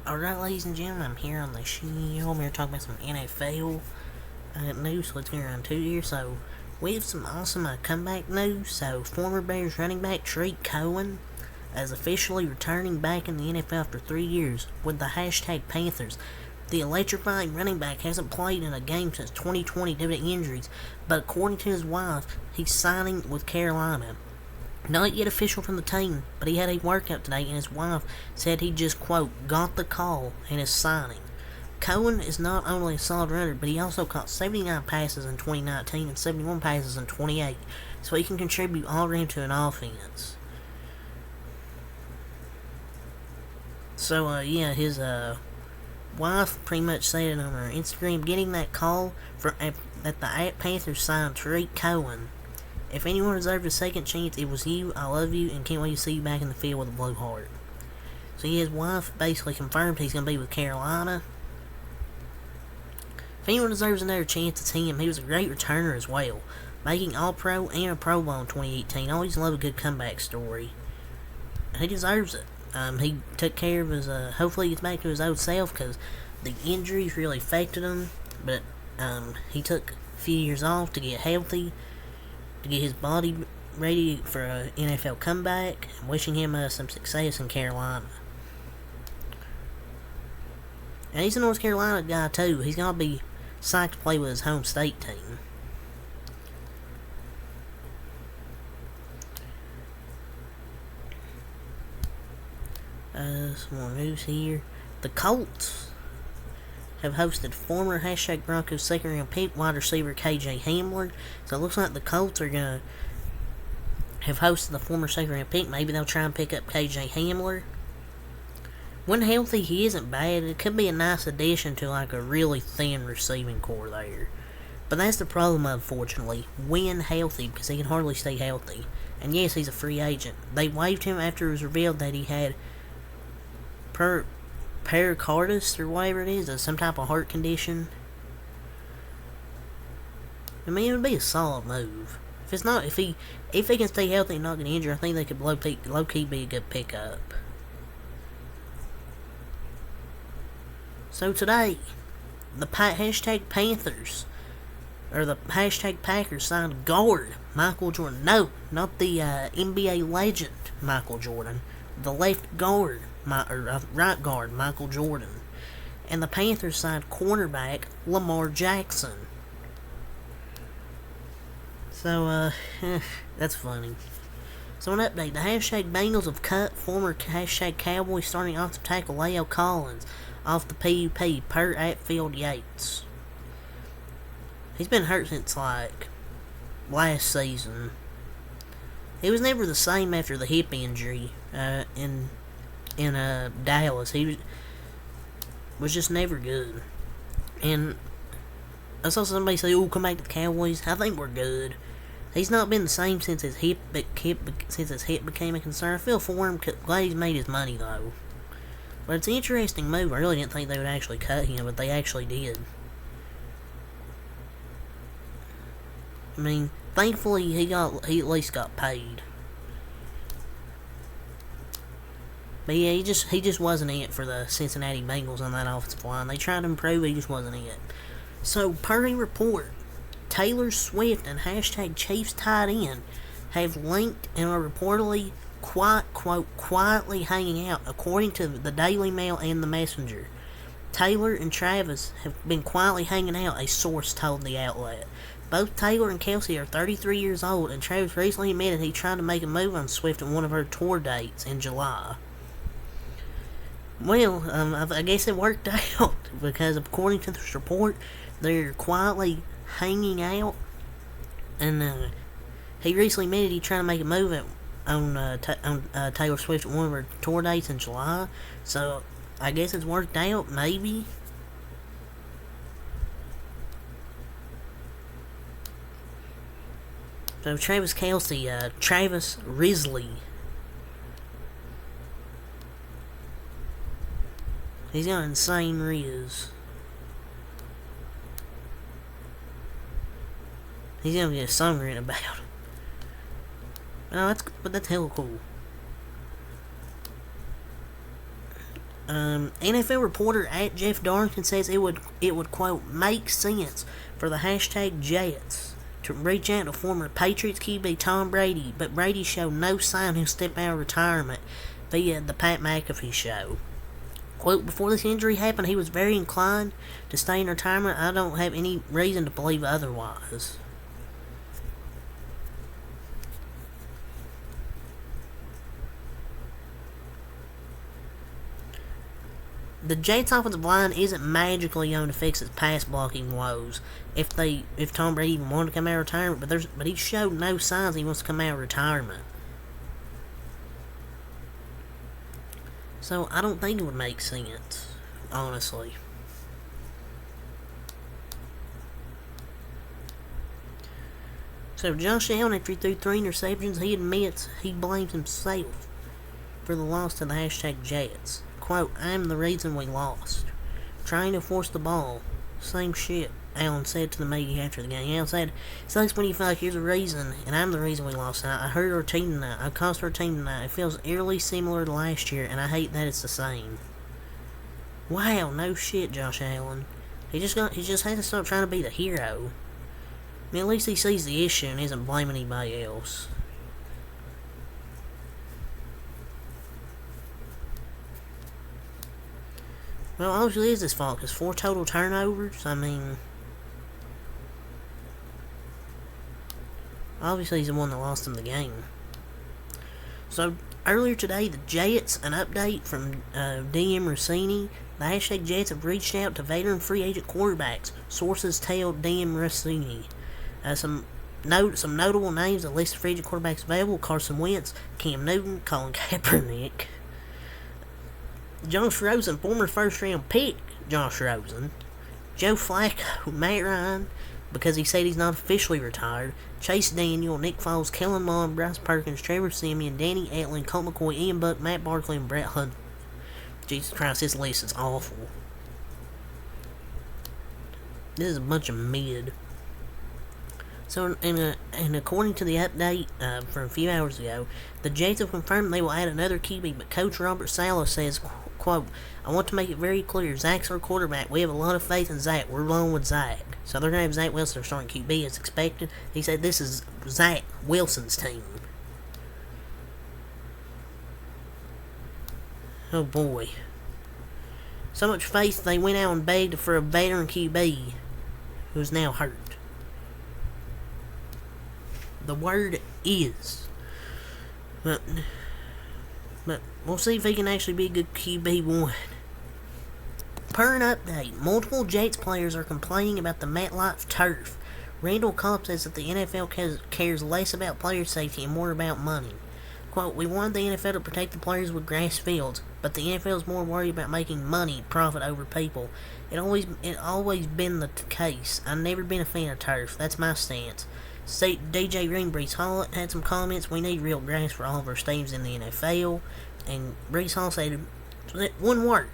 Alright, ladies and gentlemen, I'm here on the show. I'm here talking about some NFL news. Let's get around to here. So, we have some awesome comeback news. So, former Bears running back Tarik Cohen is officially returning back in the NFL after 3 years with the hashtag Panthers. The electrifying running back hasn't played in a game since 2020 due to injuries, but according to his wife, he's signing with Carolina. Not yet official from the team, but he had a workout today, and his wife said he just, quote, got the call and is signing. Cohen is not only a solid runner, but he also caught 79 passes in 2019 and 71 passes in 28, so he can contribute all around to an offense. So, his wife pretty much said it on her Instagram, getting that call that the Panthers signed Tarik Cohen. If anyone deserved a second chance, it was you. I love you and can't wait to see you back in the field with a blue heart. So his wife basically confirmed he's going to be with Carolina. If anyone deserves another chance, it's him. He was a great returner as well, making All-Pro and a Pro Bowl in 2018. I always love a good comeback story. He deserves it. He took care of his, hopefully he gets back to his old self, because the injuries really affected him. But he took a few years off to get healthy, to get his body ready for an NFL comeback. I'm wishing him some success in Carolina. And he's a North Carolina guy too. He's going to be psyched to play with his home state team. Some more news here. The Colts have hosted former hashtag Broncos second round pick wide receiver KJ Hamler. So it looks like the Colts are going to have hosted the former second round pick. Maybe they'll try and pick up KJ Hamler. When healthy, he isn't bad. It could be a nice addition to like a really thin receiving core there. But that's the problem, unfortunately. When healthy, because he can hardly stay healthy. And yes, he's a free agent. They waived him after it was revealed that he had pericarditis or whatever it is, some type of heart condition. I mean, it would be a solid move. If he can stay healthy and not get injured, I think they could low key be a good pickup. So today, the hashtag Panthers or the hashtag Packers signed guard Michael Jordan. No, not the NBA legend Michael Jordan. The left guard. Right guard Michael Jordan, and the Panthers signed cornerback Lamar Jackson. So, that's funny. So an update, the hashtag Bengals have cut former hashtag Cowboys starting offensive tackle La'el Collins off the PUP per Atfield Yates. He's been hurt since like last season. He was never the same after the hip injury in Dallas. He was just never good. And I saw somebody say, "Oh, come back to the Cowboys." I think we're good. He's not been the same since his hip became a concern. I feel for him. Glad he's made his money though. But it's an interesting move. I really didn't think they would actually cut him, but they actually did. I mean, thankfully he at least got paid. But yeah, he just wasn't it for the Cincinnati Bengals on that offensive line. They tried to improve, he just wasn't it. So, per a report, Taylor Swift and hashtag Chiefs tight end have linked and are reportedly quietly hanging out, according to the Daily Mail and the Messenger. Taylor and Travis have been quietly hanging out, a source told the outlet. Both Taylor and Kelsey are 33 years old, and Travis recently admitted he tried to make a move on Swift on one of her tour dates in July. Well, I guess it worked out, because according to this report, they're quietly hanging out, and he recently admitted he tried to make a move on Taylor Swift at one of her tour dates in July, so I guess it's worked out, maybe. So Travis Kelce, Travis Risley, he's got insane riz. He's gonna get a song written about him. But that's hella cool. NFL reporter at Jeff Darlington says it would quote make sense for the hashtag Jets to reach out to former Patriots QB Tom Brady, but Brady showed no sign he'll step out of retirement via the Pat McAfee show. Quote, before this injury happened, he was very inclined to stay in retirement. I don't have any reason to believe otherwise. The Jets' offensive line isn't magically going to fix its pass blocking woes if Tom Brady even wanted to come out of retirement, but he showed no signs he wants to come out of retirement. So I don't think it would make sense, honestly. So Josh Allen, after he threw 3 interceptions, he admits he blames himself for the loss to the hashtag Jets. Quote, I'm the reason we lost. Trying to force the ball. Same shit, Allen said to the media after the game. Allen said, it sucks when you feel like you're the reason, and I'm the reason we lost tonight. I hurt our team tonight. I cost our team tonight. It feels eerily similar to last year, and I hate that it's the same. Wow, no shit, Josh Allen. He just has to stop trying to be the hero. I mean, at least he sees the issue and isn't blaming anybody else. Well, obviously it is his fault, because 4 total turnovers, I mean... Obviously he's the one that lost him the game. So, earlier today, the Jets, an update from DM Rossini, the hashtag Jets have reached out to veteran free agent quarterbacks, sources tell DM Rossini. Some notable names that list free agent quarterbacks available: Carson Wentz, Cam Newton, Colin Kaepernick, Josh Rosen, former first-round pick Josh Rosen, Joe Flacco, Matt Ryan, because he said he's not officially retired, Chase Daniel, Nick Foles, Kellen Mond, Bryce Perkins, Trevor Siemian, Danny Etling, Colt McCoy, Ian Buck, Matt Barkley, and Brett Hunt. Jesus Christ, this list is awful. This is a bunch of mid. So, and according to the update from a few hours ago, the Jets have confirmed they will add another QB, but Coach Robert Saleh says, quote, I want to make it very clear, Zach's our quarterback. We have a lot of faith in Zach. We're rolling with Zach. So they're going to have Zach Wilson starting QB as expected. He said this is Zach Wilson's team. Oh boy. So much faith they went out and begged for a veteran QB who's now hurt. The word is. But we'll see if he can actually be a good QB1. Per an update, multiple Jets players are complaining about the MetLife turf. Randall Cobb says that the NFL cares less about player safety and more about money. Quote, we wanted the NFL to protect the players with grass fields, but the NFL is more worried about making money, profit over people. It always been the case. I've never been a fan of turf. That's my stance. DJ Green, Breece Hall had some comments. We need real grass for all of our stadiums in the NFL. And Breece Hall said, one word,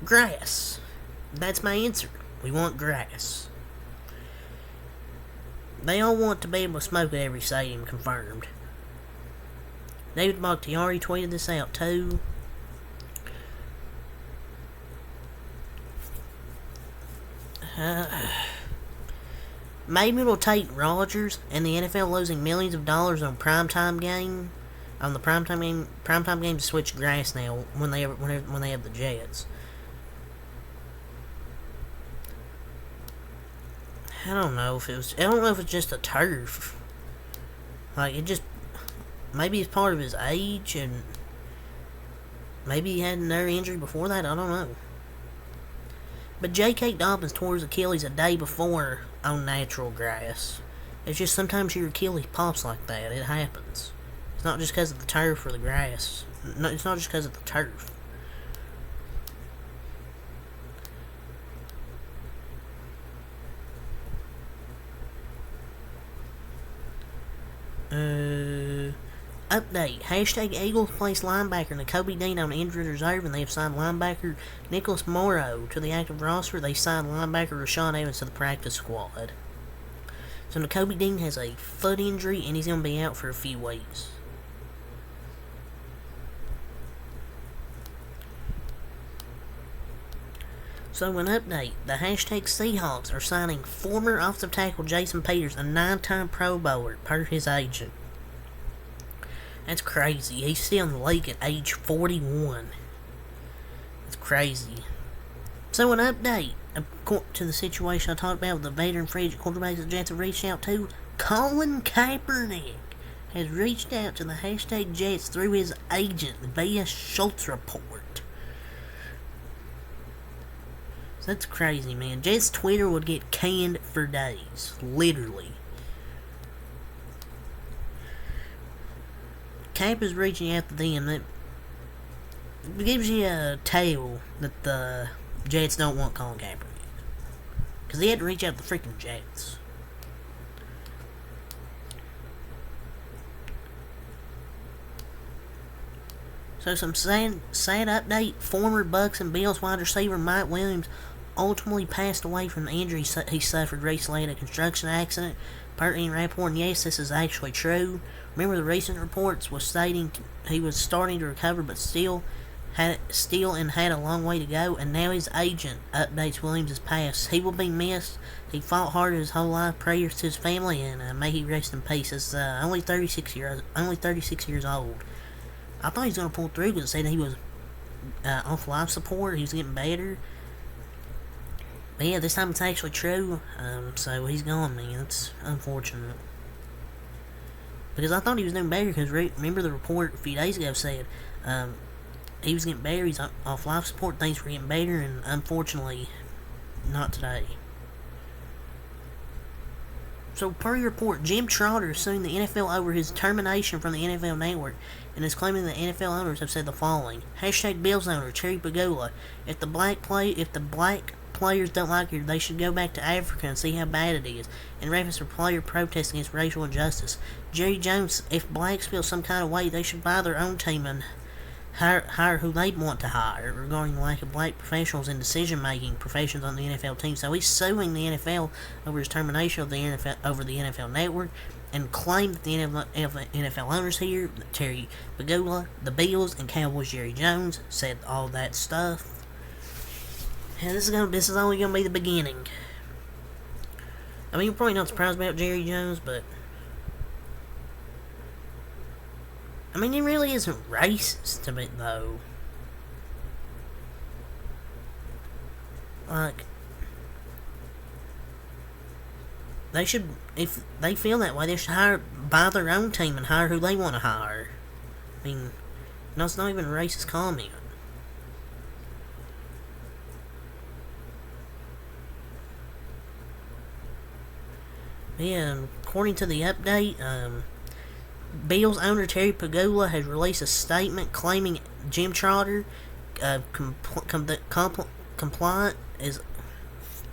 grass. That's my answer. We want grass. They all want to be able to smoke at every stadium, confirmed. David Bakhtiari tweeted this out too. Maybe it'll take Rodgers and the NFL losing millions of dollars on the primetime game to switch grass now when they have the Jets. I don't know if it's just a turf. Like maybe it's part of his age, and maybe he had another injury before that. I don't know. But J.K. Dobbins tore his Achilles a day before on natural grass. It's just sometimes your Achilles pops like that. It happens. It's not just because of the turf or the grass. No, it's not just because of the turf. Update. Hashtag Eagles place linebacker Nakobe Dean on injured reserve, and they have signed linebacker Nicholas Morrow to the active roster. They signed linebacker Rashawn Evans to the practice squad. So Nakobe Dean has a foot injury, and he's going to be out for a few weeks. So an update, the hashtag Seahawks are signing former offensive tackle Jason Peters, a 9-time Pro Bowler, per his agent. That's crazy. He's still in the league at age 41. That's crazy. So an update, according to the situation I talked about with the veteran free agent quarterbacks the Jets have reached out to, Colin Kaepernick has reached out to the hashtag Jets through his agent via Schultz Report. So that's crazy, man. Jets Twitter would get canned for days. Literally. Cap is reaching out to them. That gives you a tale that the Jets don't want Colin Kaepernick. Because they had to reach out to the freaking Jets. So some sad update. Former Bucks and Bills wide receiver Mike Williams ultimately passed away from the injury he suffered recently in a construction accident. Per Ian Rappaport, and yes, this is actually true. Remember the recent reports was stating he was starting to recover, but still had a long way to go. And now his agent updates Williams' past. He will be missed. He fought hard his whole life. Prayers to his family, and may he rest in peace. It's only 36 years old. I thought he was gonna pull through because it said he was off life support. He was getting better. But yeah, this time it's actually true. So he's gone, man. It's unfortunate. Because I thought he was doing better. Because remember the report a few days ago said he was getting better. He's off life support. Things were getting better, and unfortunately, not today. So per your report, Jim Trotter is suing the NFL over his termination from the NFL Network, and is claiming that NFL owners have said the following: hashtag Bills owner Terry Pegula, if the black players don't like it, they should go back to Africa and see how bad it is, in reference to player protests against racial injustice. Jerry Jones, if blacks feel some kind of way, they should buy their own team and hire who they want to hire, regarding the lack of black professionals in decision-making professions on the NFL team. So he's suing the NFL over his termination of the NFL over the NFL Network, and claimed that the NFL owners here, Terry Pegula, the Bills, and Cowboys Jerry Jones, said all that stuff. And this is only gonna be the beginning. I mean, you're probably not surprised about Jerry Jones, but I mean, he really isn't racist to me, though. Like, they should, if they feel that way, they should buy their own team and hire who they want to hire. I mean, no, it's not even a racist comment. Yeah, according to the update, Bills owner Terry Pegula has released a statement claiming Jim Trotter compliant is,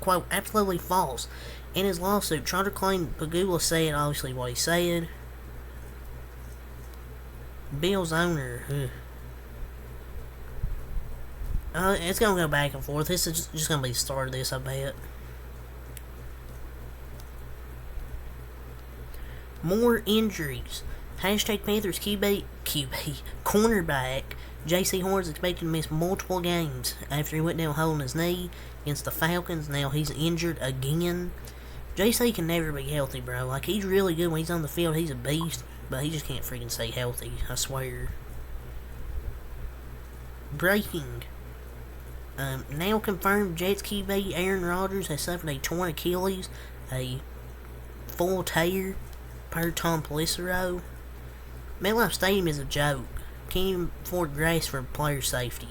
quote, absolutely false. In his lawsuit, Trotter claimed Pegula said obviously what he said. Bills owner, it's gonna go back and forth. This is just gonna be the start of this, I bet. More injuries. Hashtag Panthers cornerback J.C. Horn is expected to miss multiple games after he went down holding his knee against the Falcons. Now he's injured again. J.C. can never be healthy, bro. Like, he's really good when he's on the field. He's a beast, but he just can't freaking stay healthy. I swear. Breaking. Now confirmed Jets QB Aaron Rodgers has suffered a torn Achilles, a full tear, per Tom Pelissero. MetLife Stadium is a joke. Can't even afford grass for player safety.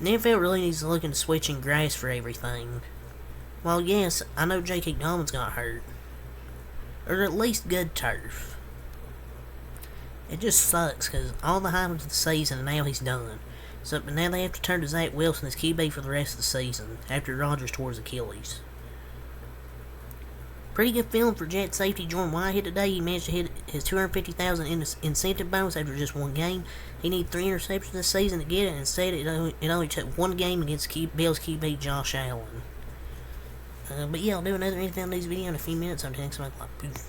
The NFL really needs to look into switching grass for everything. Well, yes, I know J.K. Dobbins got hurt. Or at least good turf. It just sucks, because all the hype of the season, and now he's done. So, but now they have to turn to Zach Wilson as QB for the rest of the season, after Rodgers tore his Achilles. Pretty good feeling for Jet safety Jordan Whitehead today. He managed to hit his $250,000 incentive bonus after just one game. He needed 3 interceptions this season to get it, and instead it only took one game against Bills QB Josh Allen. But yeah, I'll do another NFL News video in a few minutes. I'm telling you something like